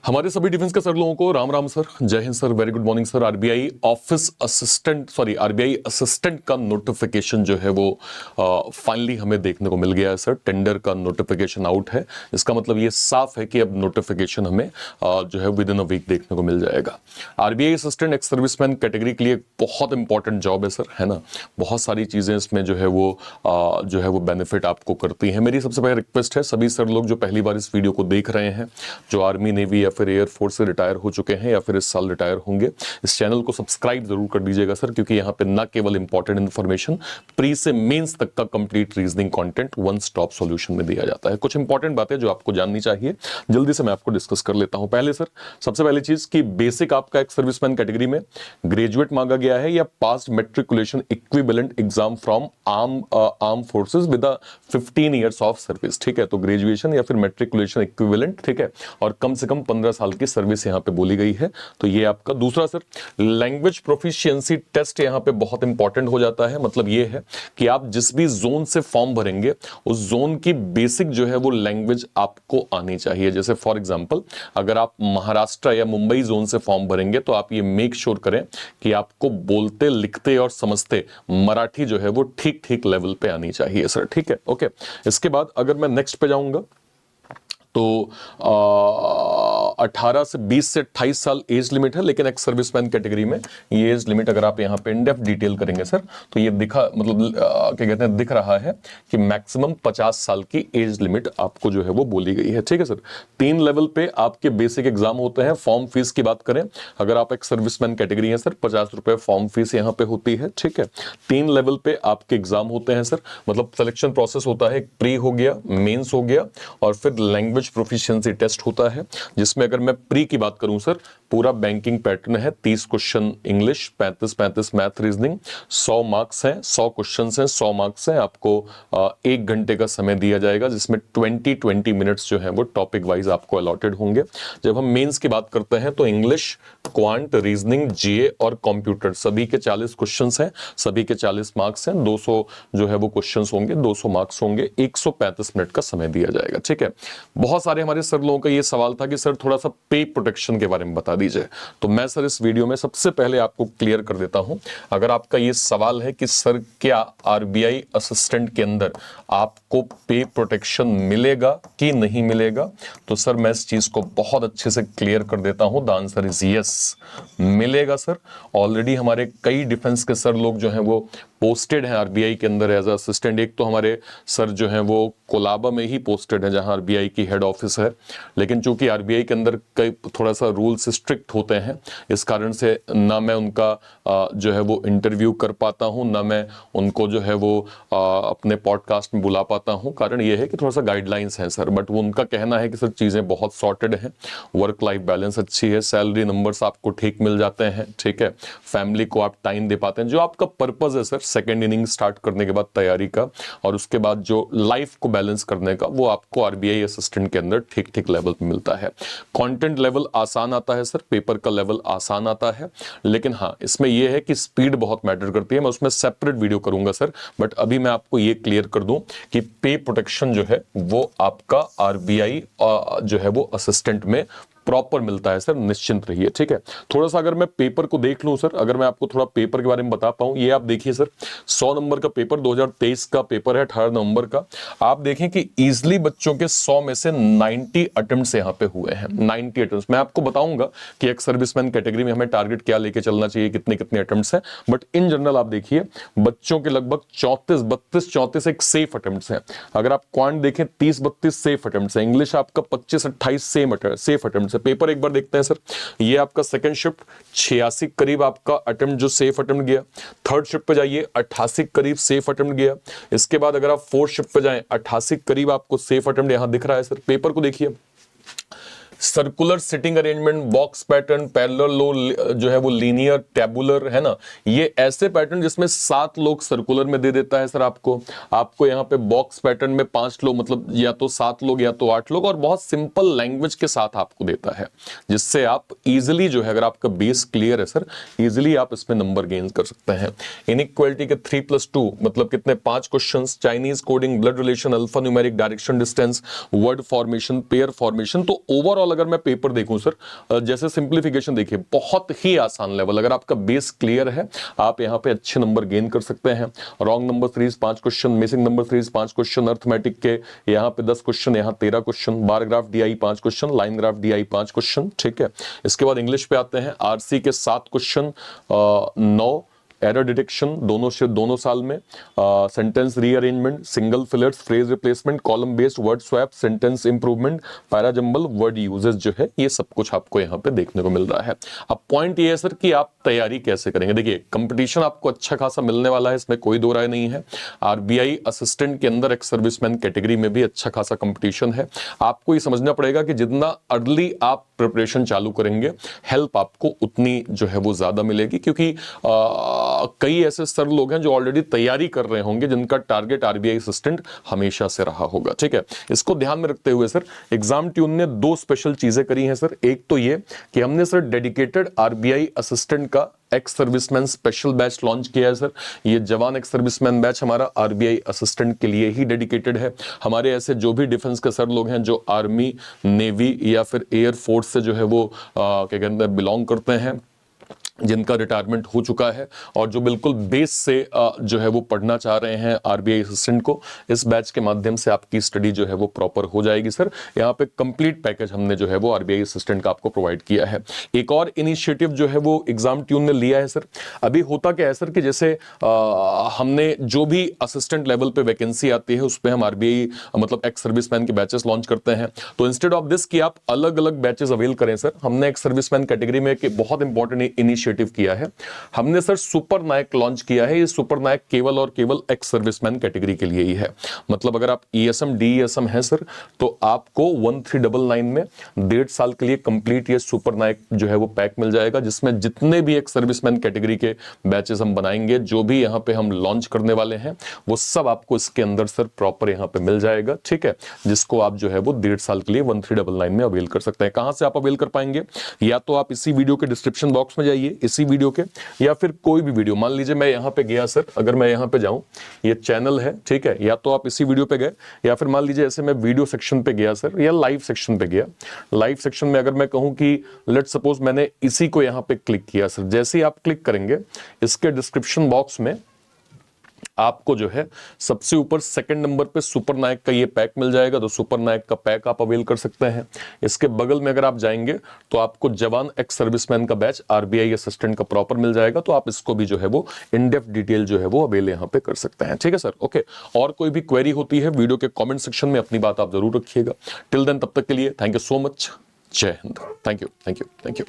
हमारे सभी डिफेंस के सर लोगों को राम राम सर, जय Hind sir, very good morning sir. RBI assistant का नोटिफिकेशन जो है वो फाइनली हमें देखने को मिल गया है सर। टेंडर का नोटिफिकेशन आउट है। इसका मतलब ये साफ है कि अब नोटिफिकेशन हमें जो है विद इन अ वीक देखने को मिल जाएगा। RBI assistant ex serviceman category के लिए बहुत इंपॉर्टेंट जॉब है सर, है ना। बहुत सारी चीजें इसमें जो है वो बेनिफिट आपको करती हैं। मेरी सबसे पहले रिक्वेस्ट है, सभी सर लोग जो पहली बार इस वीडियो को देख रहे हैं, जो आर्मी नेवी या फिर एयरफोर्स से रिटायर हो चुके हैं या फिर इस साल रिटायर होंगे, इस चैनल को सब्सक्राइब जरूर कर दीजिएगा सर, क्योंकि यहाँ पे ना केवल इंपॉर्टेंट इन्फॉर्मेशन, प्री से मेंस तक का complete reasoning content one stop solution में दिया जाता है। कुछ इंपॉर्टेंट बातें जो आपको जाननी चाहिए, जल्दी से मैं आपको डिस्कस कर लेता हूं। पहले सर, सबसे पहली चीज कि बेसिक आपका एक सर्विसमैन कैटेगरी में ग्रेजुएट मांगा गया है या past matriculation equivalent exam from arm forces with 15 years of service. ठीक है, तो ग्रेजुएशन या फिर मेट्रिकुलेशन इक्विवेलेंट, ठीक है, और कम से कम 15 साल की सर्विस यहां पे बोली गई है। तो ये आपका दूसरा सर, लैंग्वेज प्रोफिशिएंसी टेस्ट यहां पे बहुत इंपॉर्टेंट हो जाता है। मतलब ये है कि आप जिस भी जोन से फॉर्म भरेंगे उस जोन की बेसिक जो है वो लैंग्वेज आपको आनी चाहिए। जैसे फॉर एग्जांपल, अगर आप महाराष्ट्र या मुंबई जोन से फॉर्म भरेंगे तो आप ये मेक श्योर करें कि आपको बोलते, लिखते और समझते मराठी जो है वो ठीक ठीक लेवल पे आनी चाहिए सर। ठीक है, ओके। इसके बाद अगर मैं नेक्स्ट पे जाऊंगा तो 18 से 20 से 28 साल एज लिमिट है, लेकिन एक्स सर्विसमैन कैटेगरी में ये एज लिमिट अगर आप यहाँ पे इन डेप्थ डिटेल करेंगे सर तो ये दिख रहा है कि मैक्सिमम 50 साल की एज लिमिट आपको जो है वो बोली गई है। ठीक है सर। 3 लेवल पे आपके बेसिक एग्जाम होते हैं। फॉर्म फीस की बात करें, अगर आप एक्स सर्विसमैन कैटेगरी है सर, 50 रुपए फॉर्म फीस यहाँ पे होती है। ठीक है, 3 लेवल पे आपके एग्जाम होते हैं सर। मतलब सिलेक्शन प्रोसेस होता है, एक प्री हो गया, मेंस हो गया और फिर लैंग्वेज प्रोफिशिएंसी टेस्ट होता है, जिसमें अगर मैं प्री की बात करूं सर, पूरा बैंकिंग पैटर्न है। 30 question English, 35 math reasoning, 100 marks हैं, 100 क्वेश्चन हैं, 100 मार्क्स हैं। आपको 1 घंटे का समय दिया जाएगा, जिसमें 20 मिनट्स जो है वो टॉपिक वाइज आपको अलॉटेड होंगे। जब हम मेंस की बात करते हैं तो इंग्लिश, क्वांट, रीजनिंग, जीए और कंप्यूटर सभी के 40 क्वेश्चन हैं, सभी के 40 मार्क्स हैं। 200 जो है वो क्वेश्चन होंगे, 200 मार्क्स होंगे, 135 मिनट का समय दिया जाएगा। ठीक है। बहुत सारे हमारे सर लोगों का ये सवाल था कि सर थोड़ा सा पे प्रोटेक्शन के बारे में बता दीजिए, तो मैं सर इस वीडियो में सबसे पहले आपको क्लियर कर देता हूं। अगर आपका ये सवाल है कि सर क्या आरबीआई असिस्टेंट के अंदर आपको पे प्रोटेक्शन मिलेगा कि नहीं मिलेगा, तो सर मैं इस चीज को बहुत अच्छे से क्लियर कर देता हूं। द आंसर इज यस, मिलेगा सर। ऑलरेडी हमारे कई डिफेंस के सर लोग जो हैं वो पोस्टेड हैं आरबीआई के अंदर एज असिस्टेंट। एक तो हमारे सर जो हैं वो कोलाबा में ही पोस्टेड है, जहां आरबीआई की हेड ऑफिस है, लेकिन चूंकि आरबीआई के अंदर कई थोड़ा सा रूल्स स्ट्रिक्ट होते हैं, इस कारण से ना मैं उनका जो है वो इंटरव्यू कर पाता हूं, ना मैं उनको जो है वो अपने पॉडकास्ट में बुला पाता हूं। कारण ये है कि थोड़ा सा गाइडलाइंस हैं सर, बट वो उनका कहना है कि सर चीजें बहुत सॉर्टेड हैं, वर्क लाइफ बैलेंस अच्छी है, सैलरी नंबर्स आपको ठीक मिल जाते हैं, ठीक है, फैमिली को आप टाइम दे पाते हैं। जो आपका पर्पज है सर सेकेंड इनिंग स्टार्ट करने के बाद तैयारी का और उसके बाद जो लाइफ को बैलेंस करने का, वो आपको आरबीआई असिस्टेंट के अंदर ठीक ठीक लेवल पे मिलता है। कंटेंट लेवल आसान आता है सर, पेपर का लेवल आसान आता है, लेकिन हाँ इसमें यह है कि स्पीड बहुत मैटर करती है। मैं उसमें सेपरेट वीडियो करूंगा सर, बट अभी मैं आपको ये क्लियर कर दूं कि पे प्रोटेक्शन जो है वो आपका आरबीआई जो है वो असिस्टेंट में प्रॉपर मिलता है सर, निश्चिंत रहिए। ठीक है। थोड़ा सा अगर मैं पेपर को देख लूं सर, अगर मैं आपको थोड़ा पेपर के बारे में बता पाऊं, ये आप देखिए सर, 100 नंबर का पेपर 2023 का पेपर है, 18 नवंबर का। आप देखें कि इजिली बच्चों के 100 में से 90 अटेम्प्ट्स यहां पे हुए हैं। 90 अटेम्प्ट्स। मैं आपको बताऊंगा कि एक सर्विसमैन कैटेगरी में हमें टारगेट क्या लेके चलना चाहिए, कितने कितने अटेम्प्ट्स हैं, बट इन जनरल आप देखिए बच्चों के लगभग 34 एक सेफ अटेम्प्ट्स हैं। अगर आप क्वांट देखें 30-32 सेफ अटेम्प्ट्स हैं। इंग्लिश आपका 25-28 सेफ अटेम्प्ट्स है। पेपर एक बार देखते हैं सर, ये आपका सेकंड शिफ्ट 86 करीब आपका अटेम्प्ट जो सेफ अटेम्प्ट गया। थर्ड शिफ्ट पे जाइए 88 करीब सेफ अटेम्प्ट गया। इसके बाद अगर आप फोर्थ शिफ्ट पे जाएं 88 करीब आपको सेफ अटेम्प्ट यहां दिख रहा है सर। पेपर को देखिए, circular sitting arrangement, box pattern, parallel लो जो है वो लीनियर, टेबुलर, है ना, ये ऐसे पैटर्न जिसमें 7 लोग सर्कुलर में दे देता है सर आपको यहाँ पे बॉक्स पैटर्न में 5 लोग, मतलब या तो 7 लोग या तो 8 लोग, और बहुत सिंपल लैंग्वेज के साथ आपको देता है, जिससे आप इजिली जो है, अगर आपका बेस क्लियर है सर, इजिली आप इसमें नंबर गेन कर सकते हैं। इनइक्वालिटी के 3+2 मतलब कितने, 5 question, Chinese coding, blood relation, alpha numeric, direction distance, word formation, pair formation. तो ओवरऑल ओवरऑल अगर मैं पेपर देखूं सर, जैसे सिंप्लीफिकेशन देखिए बहुत ही आसान लेवल, अगर आपका बेस क्लियर है आप यहाँ पे अच्छे नंबर गेन कर सकते हैं। Wrong number series 5 question, missing number series 5 question, arithmetic के यहाँ पे 10 क्वेश्चन, यहाँ 13 question, bar graph DI 5 question, line graph DI 5 question, ठीक है। इसके बाद इंग्लिश पे आते हैं, आरसी के 7 क्वेश्चन, 9 एरर डिटेक्शन दोनों साल में, sentence rearrangement, single fillers, phrase replacement, column based, word swap, sentence improvement, parajumble, word uses जो है ये सब कुछ आपको यहाँ पे देखने को मिल रहा है। अब पॉइंट ये है सर कि आप तैयारी कैसे करेंगे। देखिए कंपटीशन आपको अच्छा खासा मिलने वाला है, इसमें कोई दो राय नहीं है। आरबीआई असिस्टेंट के अंदर एक्स सर्विसमैन कैटेगरी में भी अच्छा खासा कंपटीशन है। आपको ये समझना पड़ेगा कि जितना अर्ली आप प्रिपरेशन चालू करेंगे हेल्प आपको उतनी जो है वो ज्यादा मिलेगी, क्योंकि कई ऐसे सर लोग हैं जो ऑलरेडी तैयारी कर रहे होंगे जिनका टारगेट आरबीआई असिस्टेंट हमेशा से रहा होगा, ठीक है। इसको ध्यान में रखते हुए सर एग्जाम ट्यून ने 2 स्पेशल चीजें करी हैं सर। एक तो ये कि हमने सर डेडिकेटेड आरबीआई असिस्टेंट का ex serviceman special batch launch किया है सर। ये जवान एक्स सर्विसमैन बैच हमारा आरबीआई असिस्टेंट के लिए ही डेडिकेटेड है। हमारे ऐसे जो भी डिफेंस के सर लोग हैं जो आर्मी, नेवी या फिर एयर फोर्स से जो है वो क्या कहते हैं बिलोंग करते हैं, जिनका रिटायरमेंट हो चुका है और जो बिल्कुल बेस से जो है वो पढ़ना चाह रहे हैं आरबीआई असिस्टेंट को, इस बैच के माध्यम से आपकी स्टडी जो है वो प्रॉपर हो जाएगी सर। यहाँ पे कंप्लीट पैकेज हमने जो है वो आरबीआई असिस्टेंट का आपको प्रोवाइड किया है। एक और इनिशिएटिव जो है वो एग्जाम ट्यून ने लिया है सर। अभी होता क्या है सर कि जैसे हमने जो भी असिस्टेंट लेवल पे वैकेंसी आती है उस पर हम आरबीआई मतलब एक्स सर्विसमैन के बैचेस लॉन्च करते हैं। तो इंस्टेड ऑफ दिस कि आप अलग अलग बैचेस अवेल करें सर, हमने एक्स सर्विसमैन कैटेगरी में एक बहुत इंपॉर्टेंट इनिशिएटिव किया है। हमने सर सुपर नायक लॉन्च किया है। ये सुपर नायक केवल और केवल एक्स सर्विसमैन कैटेगरी के लिए ही है। मतलब अगर आप ईएसएम डीईएसएम है सर तो आपको 1399 में 1.5 साल के लिए कंप्लीट ये सुपर नायक जो है वो पैक मिल जाएगा, जिसमें जितने भी एक्स सर्विसमैन कैटेगरी के बैचेस हम बनाएंगे, जो भी यहां पे हम लॉन्च करने वाले हैं, वो सब आपको इसके अंदर सर प्रॉपर यहां पे मिल जाएगा, ठीक है। जिसको आप जो है वो 1.5 साल के लिए 1399 में अवेल कर सकते हैं। कहां से आप अवेल कर पाएंगे? या तो आप इसी वीडियो के डिस्क्रिप्शन बॉक्स में जाइए, इसी वीडियो के, या फिर कोई भी वीडियो, मान लीजिए मैं यहां पे गया सर, अगर मैं यहां पे जाऊं, ये चैनल है, ठीक है, या तो आप इसी वीडियो पे गए, या फिर मान लीजिए ऐसे मैं वीडियो सेक्शन पे गया सर, या लाइव सेक्शन पे गया। लाइव सेक्शन में अगर मैं कहूं कि लेट सपोज मैंने इसी को यहां पे क्लिक किया सर, जैसे ही आप क्लिक करेंगे इसके डिस्क्रिप्शन बॉक्स में आपको जो है सबसे ऊपर सेकंड नंबर पे सुपर नायक का ये पैक मिल जाएगा। तो सुपर नायक का पैक आप अवेल कर सकते हैं। इसके बगल में अगर आप जाएंगे तो आपको जवान एक्स सर्विसमैन का बैच आरबीआई असिस्टेंट का प्रॉपर मिल जाएगा। तो आप इसको भी जो है वो इन डेप्थ डिटेल जो है वो अवेल यहां पे कर सकते हैं, ठीक है सर। ओके, और कोई भी क्वेरी होती है वीडियो के कॉमेंट सेक्शन में अपनी बात आप जरूर रखिएगा। टिल देन, तब तक के लिए थैंक यू सो मच। जय हिंद। Thank you, thank you, thank you.